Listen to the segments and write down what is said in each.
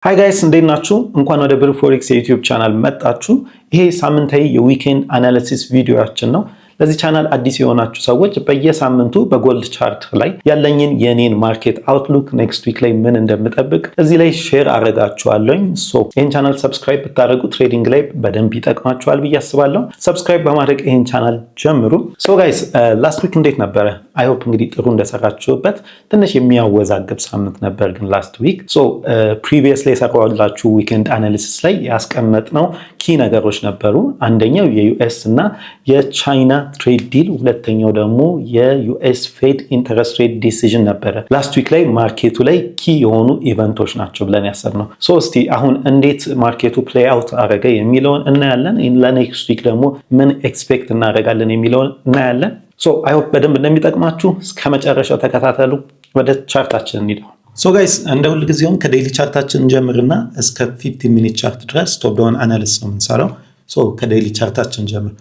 ሃይ ጋይስ እንዴት ናችሁ? እንኳን ወደ ብር ፎሬክስ የዩቲዩብ ቻናል መጣችሁ። ይሄ ሳምንታዊ የዊኬንድ አናሊሲስ ቪዲዮአችን ነው። ለዚህ ቻናል አዲስ የሆናችሁ ሰዎች በየሳምንቱ በጎልድ ቻርት ላይ ያለኝን የኔን ማርኬት አውትሉክ ኔክስት ዊክ ላይ ምን እንደምጠብቅ እዚህ ላይ ሼር አረጋችኋለሁኝ። ይህን ቻናል ሰብስክራይብ ብታደርጉ ትሬዲንግ ላይ በደንብ ይጠቅማችኋል ብዬ አስባለሁ። ሰብስክራይብ በማድረግ ይህን ቻናል ጀምሩ። ጋይስ ላስት ዊክ እንዴት ነበረ? አይ ሆፕ እንግዲህ ጥሩ እንደሰራችሁበት። ትንሽ የሚያወዛግብ ሳምንት ነበር ግን ላስት ዊክ ፕሪቪየስ ላይ የሰራሁላችሁ ዊኬንድ አናሊሲስ ላይ ያስቀመጥነው ኪ ነገሮች ነበሩ። አንደኛው የዩኤስ እና የቻይና ትሬድ ዲል፣ ሁለተኛው ደግሞ የዩኤስ ፌድ ኢንተረስት ሬት ዲሲዥን ነበረ። ላስት ዊክ ላይ ማርኬቱ ላይ ኪ የሆኑ ኢቨንቶች ናቸው ብለን ያሰብነው። እስቲ አሁን እንዴት ማርኬቱ ፕሌይ አውት አረገ የሚለውን እናያለን። ለኔክስት ዊክ ደግሞ ምን ኤክስፔክት እናደርጋለን የሚለውን እናያለን። አይ ሆፕ በደንብ እንደሚጠቅማችሁ እስከ መጨረሻው ተከታተሉ። ወደ ቻርታችን እንሂድ። ጋይስ እንደ ሁል ጊዜውም ከዴይሊ ቻርታችን ጀምርና እስከ 15 ሚኒት ቻርት ድረስ ቶፕ ዳውን አናሊሲስ ነው የምንሰራው። ከዴይሊ ቻርታችን ጀምር።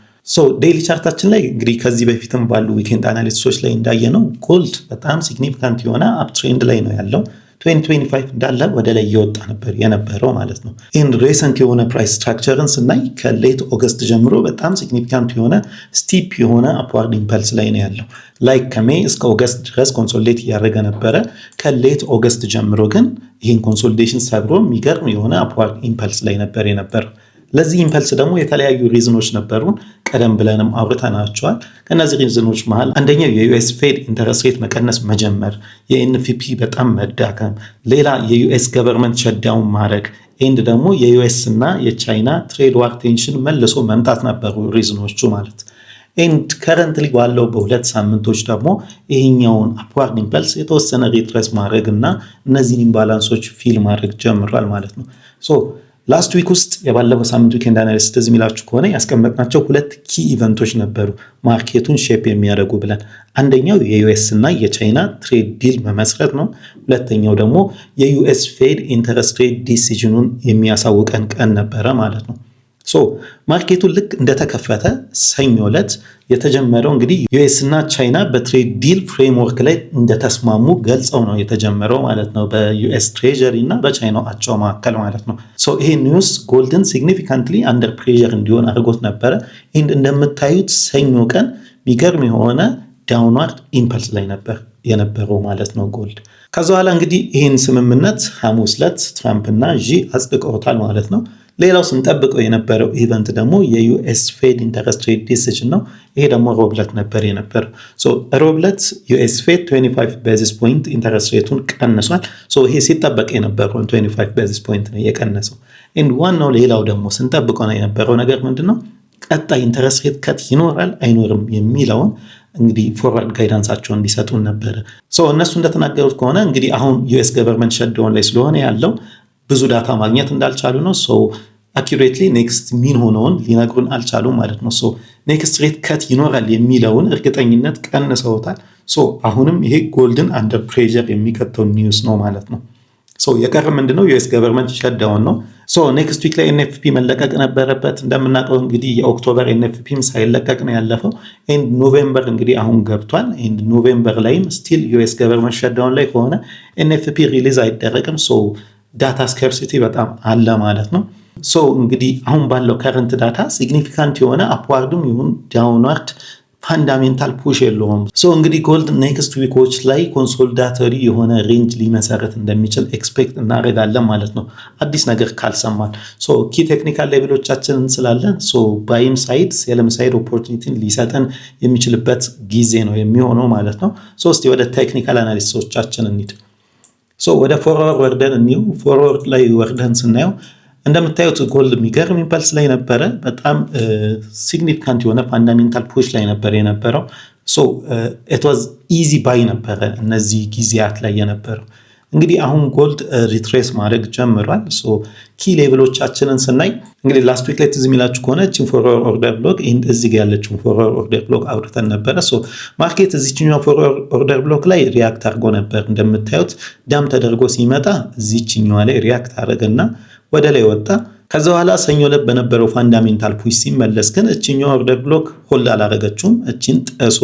ዴይሊ ቻርታችን ላይ እንግዲህ ከዚህ በፊትም ባሉ ዊኬንድ አናሊሲሶች ላይ እንዳየነው ጎልድ በጣም ሲግኒፊካንት የሆነ አፕ ትሬንድ ላይ ነው ያለው። 2025 እንዳለ ወደ ላይ እየወጣ ነበር የነበረው ማለት ነው። ይህን ሬሰንት የሆነ ፕራይስ ስትራክቸርን ስናይ ከሌት ኦገስት ጀምሮ በጣም ሲግኒፊካንት የሆነ ስቲፕ የሆነ አፕዋርድ ኢምፐልስ ላይ ነው ያለው። ላይክ ከሜይ እስከ ኦገስት ድረስ ኮንሶሊዴት እያደረገ ነበረ። ከሌት ኦገስት ጀምሮ ግን ይህን ኮንሶሊዴሽን ሰብሮ የሚገርም የሆነ አፕዋርድ ኢምፐልስ ላይ ነበር የነበረው። ለዚህ ኢምፐልስ ደግሞ የተለያዩ ሪዝኖች ነበሩን፣ ቀደም ብለንም አውርተናቸዋል። ከነዚህ ሪዝኖች መሃል አንደኛው የዩኤስ ፌድ ኢንተረስት ሬት መቀነስ መጀመር፣ የኤንፒፒ በጣም መዳከም፣ ሌላ የዩኤስ ገቨርንመንት ሸዳውን ማድረግ፣ ኤንድ ደግሞ የዩኤስ እና የቻይና ትሬድ ዋር ቴንሽን መልሶ መምጣት ነበሩ ሪዝኖቹ ማለት። ኤንድ ከረንትሊ ባለው በሁለት ሳምንቶች ደግሞ ይሄኛውን አፕዋርድ ኢምፐልስ የተወሰነ ሪትሬስ ማድረግ እና እነዚህን ኢምባላንሶች ፊል ማድረግ ጀምሯል ማለት ነው። ላስት ዊክ ውስጥ የባለፈው ሳምንት ዊኬንድ አናሊሲስ ትዝ የሚላችሁ ከሆነ ያስቀመጥናቸው ሁለት ኪ ኢቨንቶች ነበሩ ማርኬቱን ሼፕ የሚያደርጉ ብለን። አንደኛው የዩኤስ እና የቻይና ትሬድ ዲል መመስረት ነው። ሁለተኛው ደግሞ የዩኤስ ፌድ ኢንተረስት ሬት ዲሲዥኑን የሚያሳውቀን ቀን ነበረ ማለት ነው። ማርኬቱ ልክ እንደተከፈተ ሰኞ ዕለት የተጀመረው እንግዲህ ዩኤስ እና ቻይና በትሬድ ዲል ፍሬምወርክ ላይ እንደተስማሙ ገልጸው ነው የተጀመረው ማለት ነው፣ በዩኤስ ትሬጀሪ እና በቻይናው አቻው መካከል ማለት ነው። ይሄ ኒውስ ጎልድን ሲግኒፊካንትሊ አንደር ፕሬዠር እንዲሆን አድርጎት ነበረ። ይህን እንደምታዩት ሰኞ ቀን የሚገርም የሆነ ዳውንዋርድ ኢምፐልስ ላይ ነበር የነበረው ማለት ነው ጎልድ። ከዛ በኋላ እንግዲህ ይህን ስምምነት ሐሙስ ዕለት ትራምፕ እና ዢ አጽድቀውታል ማለት ነው። ሌላው ስንጠብቀው የነበረው ኢቨንት ደግሞ የዩኤስ ፌድ ኢንተረስት ሬት ዲሲዥን ነው። ይሄ ደግሞ ሮብለት ነበር የነበረው። ሮብለት ዩኤስ ፌድ 25 ቤዚስ ፖይንት ኢንተረስት ሬቱን ቀንሷል። ይሄ ሲጠበቅ የነበረውን 25 ቤዚስ ፖይንት ነው የቀነሰው። ዋናው ሌላው ደግሞ ስንጠብቀው ነው የነበረው ነገር ምንድነው? ቀጣይ ኢንተረስት ሬት ከት ይኖራል አይኖርም የሚለውን እንግዲህ ፎርዋርድ ጋይዳንሳቸውን እንዲሰጡን ነበረ። እነሱ እንደተናገሩት ከሆነ እንግዲህ አሁን ዩኤስ ገቨርንመንት ሸትዳውን ላይ ስለሆነ ያለው ብዙ ዳታ ማግኘት እንዳልቻሉ ነው። አኪዩሬትሊ ኔክስት ሚን ሆነውን ሊነግሩን አልቻሉም ማለት ነው። ኔክስት ሬት ከት ይኖራል የሚለውን እርግጠኝነት ቀንሰውታል። አሁንም ይሄ ጎልድን አንደር ፕሬዠር የሚከተው ኒውስ ነው ማለት ነው። የቀረ ምንድነው? ዩኤስ ገቨርንመንት ሸትዳውን ነው። ኔክስት ዊክ ላይ ኤንኤፍፒ መለቀቅ ነበረበት። እንደምናውቀው እንግዲህ የኦክቶበር ኤንኤፍፒም ሳይለቀቅ ነው ያለፈው። ኖቬምበር እንግዲህ አሁን ገብቷል። ኖቬምበር ላይም ስቲል ዩኤስ ገቨርንመንት ሸትዳውን ላይ ከሆነ ኤንኤፍፒ ሪሊዝ አይደረግም። ዳታ ስካርሲቲ በጣም አለ ማለት ነው። እንግዲህ አሁን ባለው ከረንት ዳታ ሲግኒፊካንት የሆነ አፕዋርድም ይሁን ዳውንዋርድ ፋንዳሜንታል ፑሽ የለውም። እንግዲህ ጎልድ ኔክስት ዊኮች ላይ ኮንሶሊዳቶሪ የሆነ ሬንጅ ሊመሰረት እንደሚችል ኤክስፔክት እናደርጋለን ማለት ነው፣ አዲስ ነገር ካልሰማን። ኪ ቴክኒካል ሌቭሎቻችንን ስላለን ባይም ሳይድ ሴልም ሳይድ ኦፖርቹኒቲን ሊሰጠን የሚችልበት ጊዜ ነው የሚሆነው ማለት ነው። እስቲ ወደ ቴክኒካል አናሊሲሶቻችን እንሂድ። ወደ ፎርወርድ ወርደን እንየው። ፎርወርድ ላይ ወርደን ስናየው እንደምታዩት ጎልድ የሚገርም ኢምፐልስ ላይ ነበረ። በጣም ሲግኒፊካንት የሆነ ፋንዳሜንታል ፑሽ ላይ ነበር የነበረው። ኢት ዋዝ ኢዚ ባይ ነበረ እነዚህ ጊዜያት ላይ የነበረው። እንግዲህ አሁን ጎልድ ሪትሬስ ማድረግ ጀምሯል። ኪ ሌቭሎቻችንን ስናይ እንግዲህ ላስት ዊክ ላይ ትዝ የሚላችሁ ከሆነ እችን ፎርወርድ ኦርደር ብሎክ እዚህ ጋር ያለችውን ፎርወርድ ኦርደር ብሎክ አውርተን ነበረ። ማርኬት እዚችኛው ፎርወርድ ኦርደር ብሎክ ላይ ሪያክት አድርጎ ነበር። እንደምታዩት ዳም ተደርጎ ሲመጣ እዚችኛዋ ላይ ሪያክት አደረገና ወደ ላይ ወጣ። ከዛ በኋላ ሰኞ ዕለት በነበረው ፋንዳሜንታል ፑሽ ሲመለስ ግን እችኛው ኦርደር ብሎክ ሆልድ አላረገችውም። እችን ጥሶ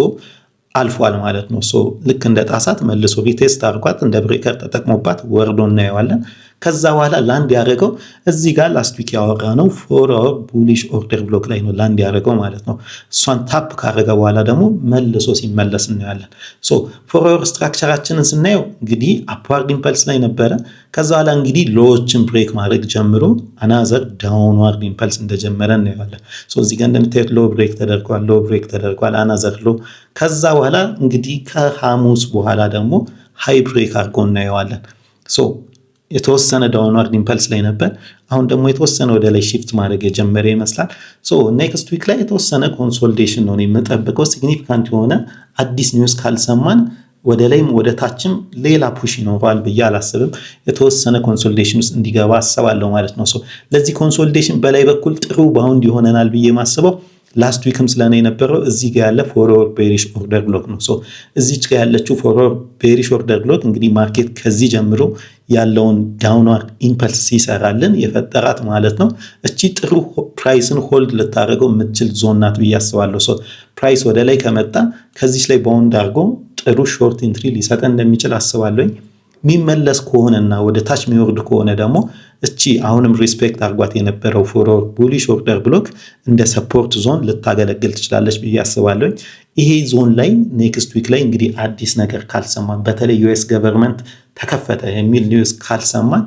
አልፏል ማለት ነው። ልክ እንደ ጣሳት መልሶ ሪቴስት አድርጓት እንደ ብሬከር ተጠቅሞባት ወርዶ እናየዋለን። ከዛ በኋላ ላንድ ያደረገው እዚህ ጋር ላስት ዊክ ያወራነው 4 hour bullish order block ላይ ነው ላንድ ያደረገው ማለት ነው። እሷን ታፕ ካደረገ በኋላ ደግሞ መልሶ ሲመለስ እናያለን። ሶ 4 hour ስትራክቸራችንን ስናየው እንግዲህ አፕዋርድ ኢምፐልስ ላይ ነበረ። ከዛ በኋላ እንግዲህ ሎዎችን ብሬክ ማድረግ ጀምሮ አናዘር ዳውንዋርድ ኢምፐልስ እንደጀመረ እናያለን። ሶ እዚህ ጋር እንደምታዩት ሎ ብሬክ ተደርጓል አናዘር ሎ። ከዛ በኋላ እንግዲህ ከሐሙስ በኋላ ደግሞ ሃይ ብሬክ አድርጎ እናየዋለን። ሶ የተወሰነ ዳውንዋርድ ኢምፐልስ ላይ ነበር። አሁን ደግሞ የተወሰነ ወደ ላይ ሺፍት ማድረግ የጀመረ ይመስላል። ሶ ኔክስት ዊክ ላይ የተወሰነ ኮንሶሊዴሽን ነው የምጠብቀው። ሲግኒፊካንት የሆነ አዲስ ኒውስ ካልሰማን ወደ ላይም ወደ ታችም ሌላ ፑሽ ይኖረዋል ብዬ አላስብም። የተወሰነ ኮንሶሊዴሽን ውስጥ እንዲገባ አስባለሁ ማለት ነው። ሶ ለዚህ ኮንሶሊዴሽን በላይ በኩል ጥሩ ባውንድ ይሆነናል ብዬ ማስበው ላስት ዊክም ስለኔ የነበረው እዚህ ጋር ያለ 4 hour bearish order block ነው። ሶ እዚች ጋር ያለችው 4 hour bearish order block እንግዲህ ማርኬት ከዚህ ጀምሮ ያለውን ዳውንዋርድ ኢምፐልስ ሲሰራልን የፈጠራት ማለት ነው። እቺ ጥሩ ፕራይስን ሆልድ ልታደርገው የምትችል ዞን ናት ብዬ አስባለሁ። ሶ ፕራይስ ወደ ላይ ከመጣ ከዚች ላይ ባውንድ አድርጎ ጥሩ ሾርት ኢንትሪ ሊሰጠን እንደሚችል አስባለሁ። የሚመለስ ከሆነና ወደ ታች የሚወርድ ከሆነ ደግሞ እቺ አሁንም ሪስፔክት አድርጓት የነበረው 4 hour bullish order block እንደ ሰፖርት ዞን ልታገለግል ትችላለች ብዬ አስባለሁ። ይሄ ዞን ላይ ኔክስት ዊክ ላይ እንግዲህ አዲስ ነገር ካልሰማን በተለይ ዩኤስ ገቨርንመንት ተከፈተ የሚል ኒውስ ካልሰማን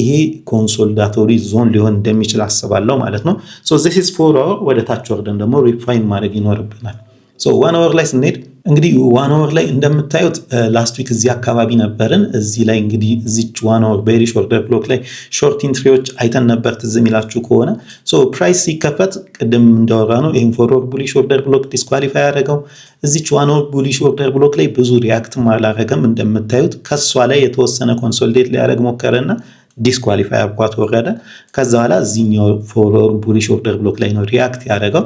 ይሄ ኮንሶሊዳቶሪ ዞን ሊሆን እንደሚችል አስባለሁ ማለት ነው። ሶ this is 4 hour ወደ ታች ወርደን ደግሞ ሪፋይን ማድረግ ይኖርብናል። ሶ 1 hour ላይ ስንሄድ እንግዲህ 1 hour ላይ እንደምታዩት ላስት ዊክ እዚህ አካባቢ ነበርን። እዚህ ላይ እንግዲህ እዚች 1 hour bearish order block ላይ ሾርት ኢንትሪዎች አይተን ነበር ትዝ የሚላችሁ ከሆነ። ሶ ፕራይስ ሲከፈት ቅድም እንዳወራ ነው ይሄን 4 hour bullish order block ዲስኳሊፋይ ያደረገው። እዚች 1 hour bullish order block ላይ ብዙ ሪያክት አላደረገም። እንደምታዩት ከሷ ላይ የተወሰነ ኮንሶሊዴት ሊያደርግ ሞከረና ዲስኳሊፋይ አድርጓት ወረደ። ከዛ በኋላ እዚህኛው 4 hour bullish order block ላይ ነው ሪያክት ያደረገው።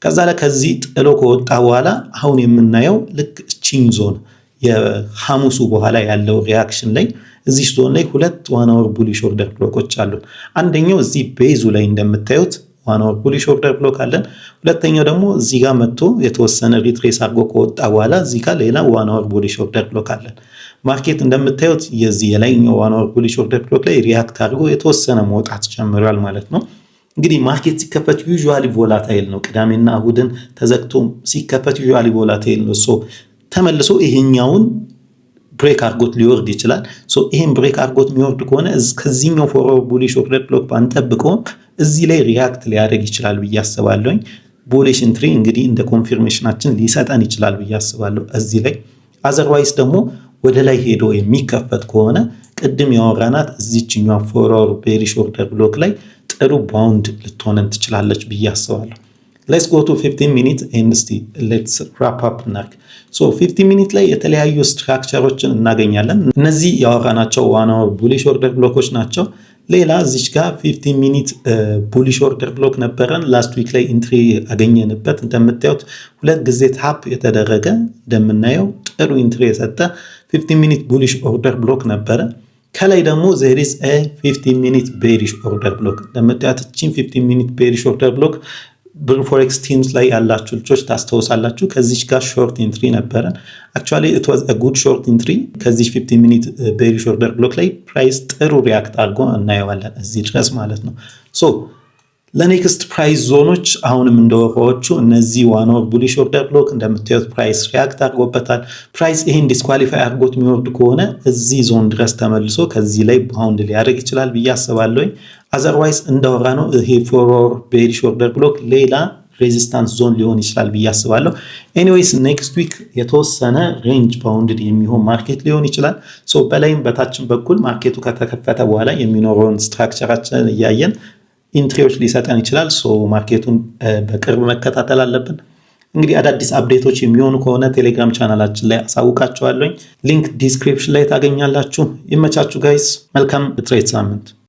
ከዛ ላይ ከዚህ ጥሎ ከወጣ በኋላ አሁን የምናየው ልክ ቺን ዞን የሐሙሱ በኋላ ያለው ሪያክሽን ላይ እዚህ ዞን ላይ ሁለት 1 hour bullish order ብሎኮች አሉ። አንደኛው እዚህ ቤዙ ላይ እንደምታዩት 1 hour bullish order ብሎክ አለን። ሁለተኛው ደግሞ እዚህ ጋር መጥቶ የተወሰነ ሪትሬስ አድርጎ ከወጣ በኋላ እዚህ ጋር ሌላ 1 hour bullish order ብሎክ አለን። ማርኬት እንደምታዩት የዚህ የላይኛው 1 hour bullish order ብሎክ ላይ ሪያክት አድርጎ የተወሰነ መውጣት ጀምሯል ማለት ነው። እንግዲህ ማርኬት ሲከፈት ዩዥዋሊ ቮላታይል ነው። ቅዳሜና እሁድን ተዘግቶ ሲከፈት ዩዥዋሊ ቮላታይል ነው። ሶ ተመልሶ ይሄኛውን ብሬክ አድርጎት ሊወርድ ይችላል። ሶ ይሄን ብሬክ አድርጎት የሚወርድ ከሆነ ከዚህኛው 4 hour bullish order block ባንጠብቀውም እዚህ ላይ ሪያክት ሊያደርግ ይችላል ብዬ አስባለሁ። bullish entry እንግዲህ እንደ ኮንፊርሜሽናችን ሊሰጠን ይችላል ብዬ አስባለሁ እዚህ ላይ። አዘርዋይስ ደግሞ ወደ ላይ ሄዶ የሚከፈት ከሆነ ቅድም ያወራናት እዚህኛው 4 hour bearish order block ላይ ጥሩ ባውንድ ልትሆነን ትችላለች ብዬ አስባለሁ። let's go to 15 minutes and let's wrap up እናርግ። ሶ 15 minutes ላይ የተለያዩ ስትራክቸሮችን እናገኛለን። እነዚህ ያወራናቸው 1 hour bullish order ብሎኮች ናቸው። ሌላ እዚች ጋር 15 minutes bullish order ብሎክ ነበረን ላስት ዊክ ላይ ኢንትሪ አገኘንበት። እንደምታዩት ሁለት ጊዜ ታፕ የተደረገ እንደምናየው ጥሩ ኢንትሪ የሰጠ 15 minutes bullish order ብሎክ ነበረ። ከላይ ደግሞ there is a 15 minutes bearish order block እንደምታዩት 15 minutes bearish order block ብር ፎሬክስ ቲምስ ላይ ያላችሁ ልጆች ታስተውሳላችሁ። ከዚች ጋር ሾርት ኢንትሪ ነበረን። actually it was a good short entry ከዚህ 15 minutes bearish order block ላይ ፕራይስ ጥሩ ሪያክት አድርጎ እናየዋለን እዚህ ድረስ ማለት ነው። ሶ ለኔክስት ፕራይስ ዞኖች አሁንም እንደወራዎቹ እነዚህ 1 hour bullish order block እንደምታዩት ፕራይስ ሪያክት አድርጎበታል። ፕራይስ ይሄን ዲስኳሊፋይ አድርጎት የሚወርድ ከሆነ እዚህ ዞን ድረስ ተመልሶ ከዚህ ላይ ባውንድ ሊያደርግ ይችላል ብዬ አስባለሁ። አዘርዋይስ እንደወራ ነው ይሄ 4 hour bearish order block ሌላ ሬዚስታንስ ዞን ሊሆን ይችላል ብዬ አስባለሁ። ኤኒዌይስ ኔክስት ዊክ የተወሰነ ሬንጅ ባውንድድ የሚሆን ማርኬት ሊሆን ይችላል። ሶ በላይም በታችም በኩል ማርኬቱ ከተከፈተ በኋላ የሚኖረውን ስትራክቸራችንን እያየን ኢንትሪዎች ሊሰጠን ይችላል። ሶ ማርኬቱን በቅርብ መከታተል አለብን። እንግዲህ አዳዲስ አፕዴቶች የሚሆኑ ከሆነ ቴሌግራም ቻናላችን ላይ አሳውቃችኋለሁ። ሊንክ ዲስክሪፕሽን ላይ ታገኛላችሁ። ይመቻችሁ ጋይስ። መልካም ትሬድ ሳምንት